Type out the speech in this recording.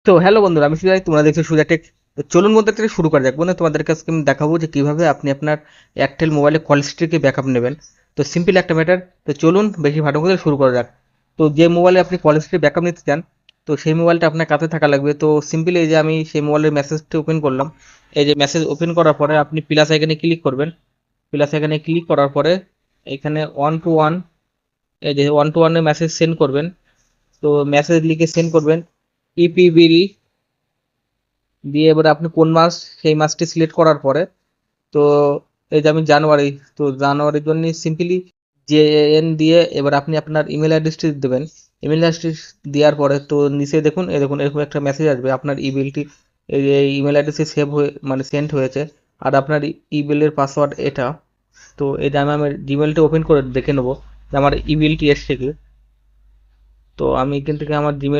তো হ্যালো বন্ধুরা, আমি সুজয়, তোমরা দেখছো সুজা টেক। তো চলুন বন্ধুদের থেকে শুরু করা যাক। বন্ধু, তোমাদের কাছে আমি দেখাবো যে কিভাবে আপনি আপনার এয়ারটেল মোবাইলে কল হিস্ট্রিকে ব্যাকআপ নেবেন। তো সিম্পল একটা ম্যাটার। তো চলুন বেশি ভাটো করে শুরু করা যাক। তো যে মোবাইলে আপনি কল হিস্ট্রি ব্যাকআপ নিতে চান, তো সেই মোবাইলটা আপনার কাছে থাকা লাগবে। তো সিম্পল এই যে আমি সেই মোবাইলের মেসেজটা ওপেন করলাম। এই যে মেসেজ ওপেন করার পরে আপনি প্লাস আইকনে ক্লিক করবেন। প্লাস আইকনে ক্লিক করার পরে এখানে ওয়ান টু ওয়ান, এই যে ওয়ান টু ওয়ানে মেসেজ সেন্ড করবেন। তো মেসেজ লিখে সেন্ড করবেন ইপিবিল দিয়ে। এবারে আপনি কোন মাস, সেই মাসটি সিলেক্ট করার পরে, তো এই যে আমি জানুয়ারি, তো জানুয়ারির জন্য সিম্পলি জেএন দিয়ে এবার আপনি আপনার ইমেল অ্যাড্রেসটি দেবেন। ইমেল অ্যাড্রেস দেওয়ার পরে তো নিচে দেখুন, এই দেখুন এরকম একটা মেসেজ আসবে, আপনার ইমেলটি এই ইমেল অ্যাড্রেসে সেভ হয়ে মানে সেন্ড হয়েছে। আর আপনার ইমেলের পাসওয়ার্ড এটা। তো এটা আমি আমার জিমেলটা ওপেন করে দেখে নেবো যে আমার ইমেলটি এসছে কি। তো আমি এখান থেকে আমার জিমেল